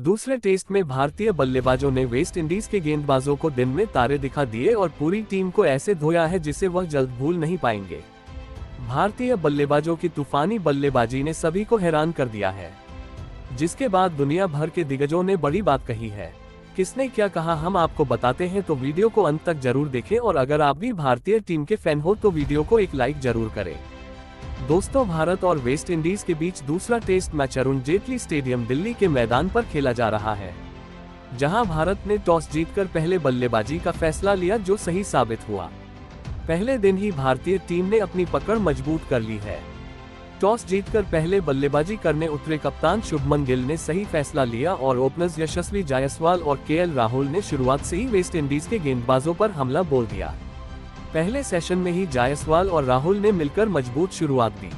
दूसरे टेस्ट में भारतीय बल्लेबाजों ने वेस्ट इंडीज के गेंदबाजों को दिन में तारे दिखा दिए और पूरी टीम को ऐसे धोया है जिसे वह जल्द भूल नहीं पाएंगे। भारतीय बल्लेबाजों की तूफानी बल्लेबाजी ने सभी को हैरान कर दिया है, जिसके बाद दुनिया भर के दिग्गजों ने बड़ी बात कही है। किसने क्या कहा हम आपको बताते हैं, तो वीडियो को अंत तक जरूर देखें और अगर आप भी भारतीय टीम के फैन हो तो वीडियो को एक लाइक जरूर करें। दोस्तों, भारत और वेस्ट इंडीज के बीच दूसरा test match Arun Jaitley stadium Delhi के मैदान पर खेला जा रहा है, जहां भारत ने टॉस जीतकर पहले बल्लेबाजी का फैसला लिया, जो सही साबित हुआ। पहले दिन ही भारतीय टीम ने अपनी पकड़ मजबूत कर ली है। टॉस जीतकर पहले बल्लेबाजी करने उतरे कप्तान शुभमन गिल ने सही फैसला लिया और ओपनर्स यशस्वी जायसवाल और केएल राहुल ने शुरुआत से ही वेस्ट इंडीज के गेंदबाजों पर हमला बोल दिया। पहले सेशन में ही जायसवाल और राहुल ने मिलकर मजबूत शुरुआत दी,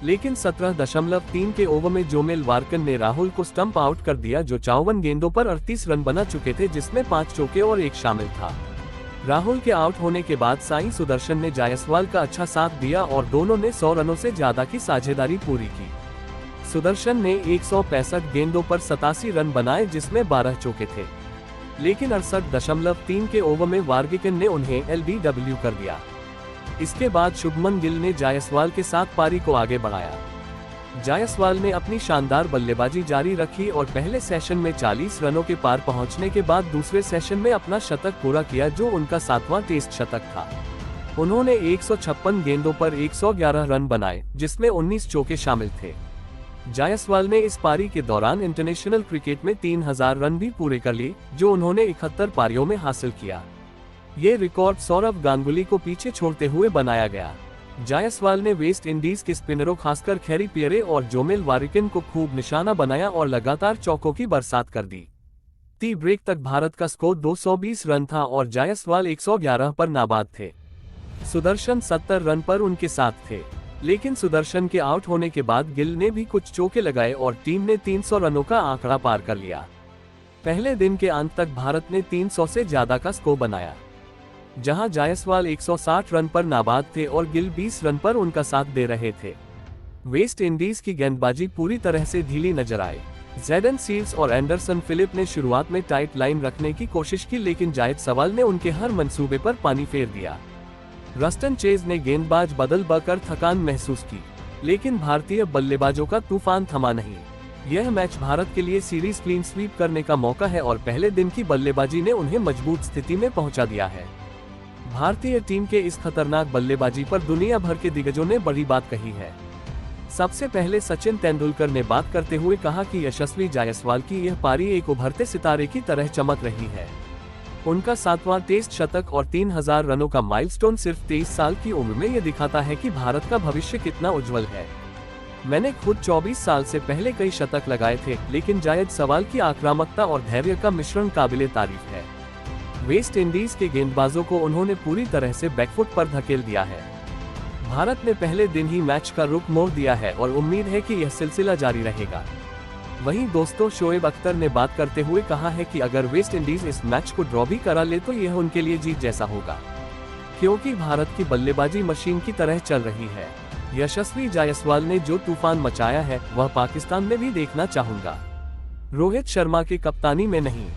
लेकिन 17.3 के ओवर में जोमेल वार्कन ने राहुल को स्टंप आउट कर दिया, जो 54 गेंदों पर 38 रन बना चुके थे, जिसमें 5 चौके और 1 शामिल था। राहुल के आउट होने के बाद साई सुदर्शन ने जायसवाल का अच्छा साथ दिया और दोनों ने 100 रनों से ज्यादा की साझेदारी पूरी की। सुदर्शन ने 165 गेंदों पर 87 रन बनाए, जिसमें 12 चौके थे, लेकिन 68.3 के ओवर में वार्गिकन ने उन्हें एलबीडब्ल्यू कर दिया। इसके बाद शुभमन गिल ने जायसवाल के साथ पारी को आगे बढ़ाया। जायसवाल ने अपनी शानदार बल्लेबाजी जारी रखी और पहले सेशन में 40 रनों के पार पहुंचने के बाद दूसरे सेशन में अपना शतक पूरा किया, जो उनका 7वां टेस्ट शतक था। उन्होंने 156 गेंदों पर 111 रन बनाए, जिसमें 19 चौके शामिल थे। जायसवाल ने इस पारी के दौरान इंटरनेशनल क्रिकेट में 3000 रन भी पूरे कर लिए, जो उन्होंने 71 पारियों में हासिल किया। ये रिकॉर्ड सौरव गांगुली को पीछे छोड़ते हुए बनाया गया। जायसवाल ने वेस्ट इंडीज के स्पिनरों खासकर कैरी पियरे और जोमेल वार्किन को खूब निशाना बनाया और लगातार चौकों की बरसात कर दी। टी ब्रेक तक भारत का स्कोर 220 रन था और जायसवाल 111 पर नाबाद थे। सुदर्शन 70 रन पर उनके साथ थे, लेकिन सुदर्शन के आउट होने के बाद गिल ने भी कुछ चौके लगाए और टीम ने 300 रनों का आंकड़ा पार कर लिया। पहले दिन के अंत तक भारत ने 300 से ज्यादा का स्कोर बनाया, जहां जायसवाल 160 रन पर नाबाद थे और गिल 20 रन पर उनका साथ दे रहे थे। वेस्ट इंडीज की गेंदबाजी पूरी तरह से ढीली नजर आई। जेडन सील्स और एंडरसन फिलिप ने शुरुआत में टाइट लाइन रखने की कोशिश की, लेकिन जायसवाल ने उनके हर मंसूबे पर पानी फेर दिया। रस्टन चेज ने गेंदबाज बदल कर थकान महसूस की, लेकिन भारतीय बल्लेबाजों का तूफान थमा नहीं। यह मैच भारत के लिए सीरीज क्लीन स्वीप करने का मौका है और पहले दिन की बल्लेबाजी ने उन्हें मजबूत स्थिति में पहुंचा दिया है। भारतीय टीम के इस खतरनाक बल्लेबाजी पर दुनिया भर के दिग्गजों ने बड़ी बात कही है। सबसे पहले सचिन तेंदुलकर ने बात करते हुए कहा कि यशस्वी जायसवाल की यह पारी एक उभरते सितारे की तरह चमक रही है। उनका 7वां टेस्ट शतक और 3000 रनों का माइलस्टोन सिर्फ 23 साल की उम्र में यह दिखाता है कि भारत का भविष्य कितना उज्जवल है। मैंने खुद 24 साल से पहले कई शतक लगाए थे, लेकिन जायसवाल की आक्रामकता और धैर्य का मिश्रण काबिले तारीफ है। वेस्ट इंडीज के गेंदबाजों को उन्होंने पूरी तरह से बैकफुट पर धकेल दिया है। भारत ने पहले दिन ही मैच का रुख मोड़ दिया है और उम्मीद है कि यह सिलसिला जारी रहेगा। वहीं दोस्तों, शोएब अख्तर ने बात करते हुए कहा है कि अगर वेस्ट इंडीज इस मैच को ड्रॉ भी करा ले तो यह उनके लिए जीत जैसा होगा, क्योंकि भारत की बल्लेबाजी मशीन की तरह चल रही है। यशस्वी जायसवाल ने जो तूफान मचाया है वह पाकिस्तान में भी देखना चाहूंगा। रोहित शर्मा की कप्तानी में नहीं,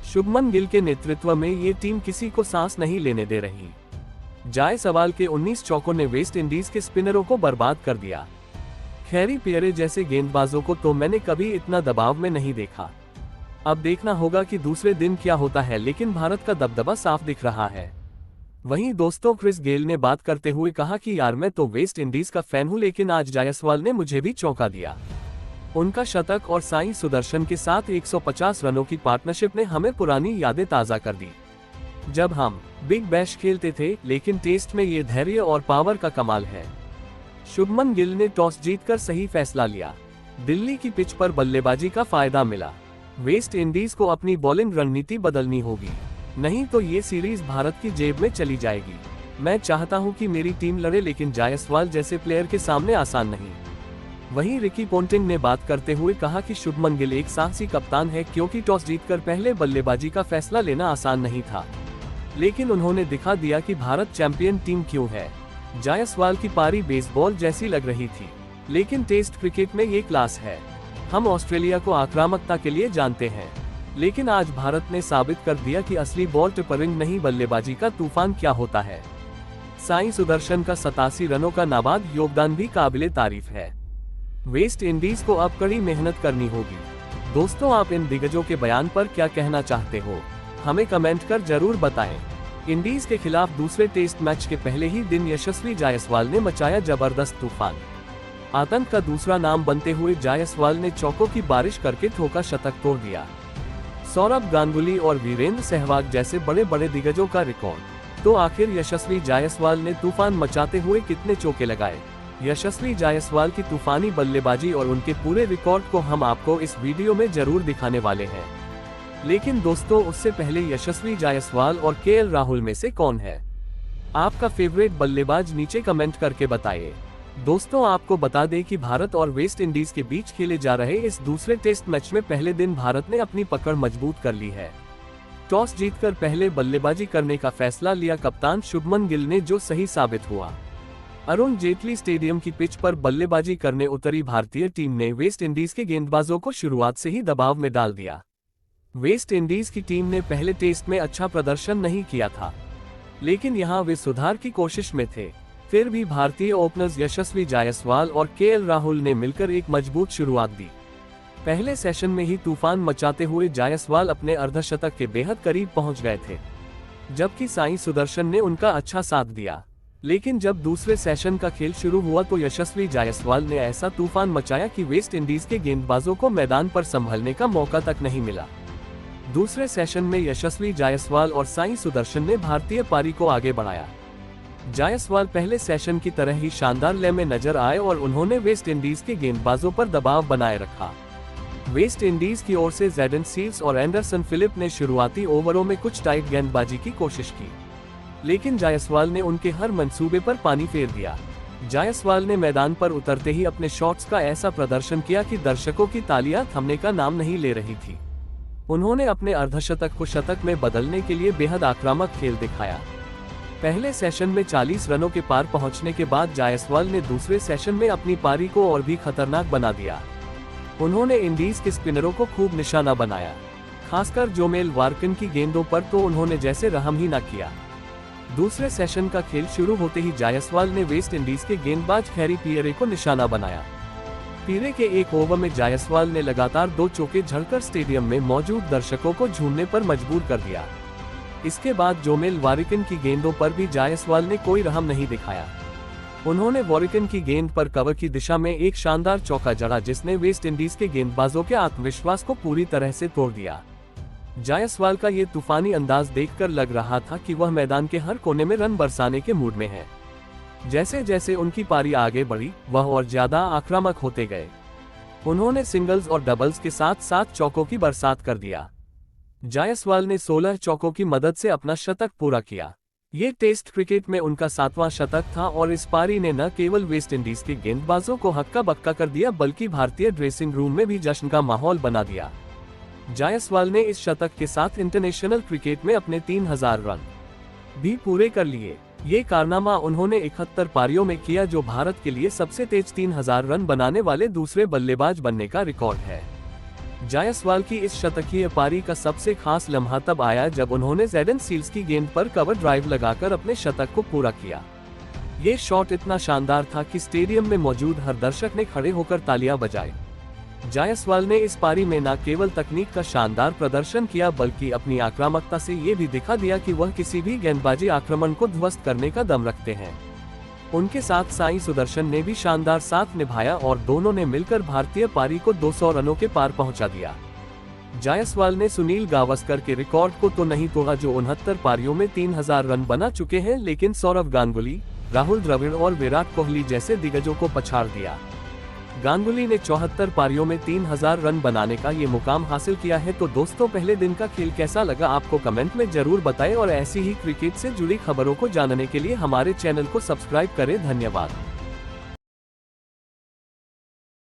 शुभमन गिल के नेतृत्व में ये टीम किसी को सांस नहीं लेने दे रही। जायसवाल के 19 चौकों ने वेस्ट इंडीज के स्पिनरों को बर्बाद कर दिया। कैरी पियरे जैसे गेंदबाजों को तो मैंने कभी इतना दबाव में नहीं देखा। अब देखना होगा कि दूसरे दिन क्या होता है, लेकिन भारत का दबदबा साफ दिख रहा है। वहीं दोस्तों, क्रिस गेल ने बात करते हुए कहा कि यार, मैं तो वेस्ट इंडीज का फैन हूं, लेकिन आज जायसवाल ने मुझे भी चौंका दिया। उनका शतक और साई सुदर्शन के साथ 150 रनों की पार्टनरशिप ने हमें पुरानी यादें ताज़ा कर दी, जब हम बिग बैश खेलते थे। लेकिन टेस्ट में ये धैर्य और पावर का कमाल है। शुभमन गिल ने टॉस जीतकर सही फैसला लिया। दिल्ली की पिच पर बल्लेबाजी का फायदा मिला। वेस्ट इंडीज को अपनी बॉलिंग रणनीति बदलनी होगी, नहीं तो ये सीरीज भारत की जेब में चली जाएगी। मैं चाहता हूं कि मेरी टीम लड़े, लेकिन जायसवाल जैसे प्लेयर के सामने आसान नहीं। वहीं रिकी पोंटिंग ने बात करते हुए कहा कि शुभमन गिल एक साहसी कप्तान है, क्योंकि टॉस जीतकर पहले बल्लेबाजी का फैसला लेना आसान नहीं था, लेकिन उन्होंने दिखा दिया कि भारत चैंपियन टीम क्यों है। जायसवाल की पारी बेसबॉल जैसी लग रही थी, लेकिन टेस्ट क्रिकेट में ये क्लास है। हम ऑस्ट्रेलिया को आक्रामकता के लिए जानते हैं, लेकिन आज भारत ने साबित कर दिया कि असली बॉल टिपरिंग नहीं बल्लेबाजी का तूफान क्या होता है। साई सुदर्शन का 87 रनों का नाबाद योगदान भी काबिले तारीफ है। वेस्ट इंडीज को अब कड़ी मेहनत करनी होगी। दोस्तों, आप इन दिग्गजों के बयान पर क्या कहना चाहते हो, हमें कमेंट कर जरूर बताएं। इंडीज के खिलाफ दूसरे टेस्ट मैच के पहले ही दिन यशस्वी जायसवाल ने मचाया जबरदस्त तूफान। आतंक का दूसरा नाम बनते हुए जायसवाल ने चौकों की बारिश करके ठोका शतक तोड़ दिया। सौरभ गांगुली और वीरेंद्र सहवाग जैसे बड़े बड़े दिग्गजों का रिकॉर्ड, तो आखिर यशस्वी जायसवाल ने तूफान मचाते हुए कितने चौके लगाए। यशस्वी जायसवाल की तूफानी बल्लेबाजी और उनके पूरे रिकॉर्ड को हम आपको इस वीडियो में जरूर दिखाने वाले हैं। लेकिन दोस्तों, उससे पहले यशस्वी जायसवाल और केएल राहुल में से कौन है आपका फेवरेट बल्लेबाज, नीचे कमेंट करके बताइए। दोस्तों, आपको बता दें कि भारत और वेस्ट इंडीज के बीच खेले जा रहे इस दूसरे टेस्ट मैच में पहले दिन भारत ने अपनी पकड़ मजबूत कर ली है। टॉस जीतकर पहले बल्लेबाजी करने का फैसला लिया कप्तान शुभमन गिल ने, जो सही साबित हुआ। अरुण जेटली स्टेडियम की पिच पर बल्लेबाजी करने उतरी भारतीय टीम ने वेस्ट इंडीज के गेंदबाजों को शुरुआत से ही दबाव में डाल दिया। वेस्ट इंडीज की टीम ने पहले टेस्ट में अच्छा प्रदर्शन नहीं किया था, लेकिन यहां वे सुधार की कोशिश में थे। फिर भी भारतीय ओपनर्स यशस्वी जायसवाल और केएल राहुल ने मिलकर एक मजबूत शुरुआत दी। पहले सेशन में ही तूफान मचाते हुए जायसवाल अपने अर्धशतक के बेहद करीब पहुंच गए थे, जबकि साई सुदर्शन ने उनका अच्छा साथ दिया। लेकिन जब दूसरे सेशन का खेल शुरू हुआ तो यशस्वी जायसवाल ने ऐसा तूफान मचाया कि वेस्ट इंडीज के गेंदबाजों को मैदान पर संभलने का मौका तक नहीं मिला। दूसरे सेशन में यशस्वी जायसवाल और साई सुदर्शन ने भारतीय पारी को आगे बढ़ाया। जायसवाल पहले सेशन की तरह ही शानदार लय में नजर आए और उन्होंने वेस्ट इंडीज के गेंदबाजों पर दबाव बनाए रखा। वेस्ट इंडीज की ओर से जैडन सील्स और एंडरसन फिलिप ने शुरुआती ओवरों में कुछ टाइट गेंदबाजी की कोशिश की, लेकिन जायसवाल ने उनके हर मंसूबे पर पानी फेर दिया। जायसवाल ने मैदान पर उतरते ही अपने शॉट्स का ऐसा प्रदर्शन किया कि दर्शकों की तालियां थमने का नाम नहीं ले रही थी। उन्होंने अपने अर्धशतक को शतक में बदलने के लिए बेहद आक्रामक खेल दिखाया। पहले सेशन में 40 रनों के पार पहुंचने के बाद जायसवाल ने दूसरे सेशन में अपनी पारी को और भी खतरनाक बना दिया। उन्होंने इंडीज के स्पिनरों को खूब निशाना बनाया, खासकर जोमेल वार्कन की गेंदों पर तो उन्होंने जैसे रहम ही न किया। दूसरे सेशन का खेल शुरू होते ही जायसवाल ने वेस्ट इंडीज के गेंदबाज हैरी पियरे को निशाना बनाया। पियरे के एक ओवर में जायसवाल ने लगातार 2 चौके झड़कर स्टेडियम में मौजूद दर्शकों को झूमने पर मजबूर कर दिया। इसके बाद जोमेल वारिकन की गेंदों पर भी जायसवाल ने कोई रहम नहीं दिखाया। उन्होंने वारिकन की गेंद पर कवर की दिशा में एक शानदार चौका जड़ा, जिसने वेस्ट इंडीज के गेंदबाजों के आत्मविश्वास को पूरी तरह से तोड़ दिया। जायसवाल का ये तूफानी अंदाज देखकर लग रहा था कि वह मैदान के हर कोने में रन बरसाने के मूड में है। जैसे जैसे उनकी पारी आगे बढ़ी, वह और ज्यादा आक्रामक होते गए। उन्होंने सिंगल्स और डबल्स के साथ साथ चौकों की बरसात कर दिया। जायसवाल ने 16 चौकों की मदद से अपना शतक पूरा किया। ये टेस्ट क्रिकेट में उनका 7वां शतक था और इस पारी ने न केवल वेस्ट इंडीज के गेंदबाजों को हक्का बक्का कर दिया, बल्कि भारतीय ड्रेसिंग रूम में भी जश्न का माहौल बना दिया। जायसवाल ने इस शतक के साथ इंटरनेशनल क्रिकेट में अपने 3000 रन भी पूरे कर लिए। ये कारनामा उन्होंने 71 पारियों में किया, जो भारत के लिए सबसे तेज 3000 रन बनाने वाले दूसरे बल्लेबाज बनने का रिकॉर्ड है। जायसवाल की इस शतकीय पारी का सबसे खास लम्हा तब आया जब उन्होंने जैडन सील्स की गेंद पर कवर ड्राइव लगाकर अपने शतक को पूरा किया। ये शॉट इतना शानदार था कि स्टेडियम में मौजूद हर दर्शक ने खड़े होकर तालियां बजाई। जायसवाल ने इस पारी में न केवल तकनीक का शानदार प्रदर्शन किया, बल्कि अपनी आक्रामकता से ये भी दिखा दिया कि वह किसी भी गेंदबाजी आक्रमण को ध्वस्त करने का दम रखते हैं। उनके साथ साई सुदर्शन ने भी शानदार साथ निभाया और दोनों ने मिलकर भारतीय पारी को 200 रनों के पार पहुंचा दिया। जायसवाल ने सुनील गावस्कर के रिकॉर्ड को तो नहीं तोड़ा, जो 69 पारियों में 3000 रन बना चुके हैं, लेकिन सौरभ गांगुली, राहुल द्रविड़ और विराट कोहली जैसे दिग्गजों को पछाड़ दिया। गांगुली ने 74 पारियों में 3000 रन बनाने का ये मुकाम हासिल किया है। तो दोस्तों, पहले दिन का खेल कैसा लगा आपको कमेंट में जरूर बताएं और ऐसी ही क्रिकेट से जुड़ी खबरों को जानने के लिए हमारे चैनल को सब्सक्राइब करें। धन्यवाद।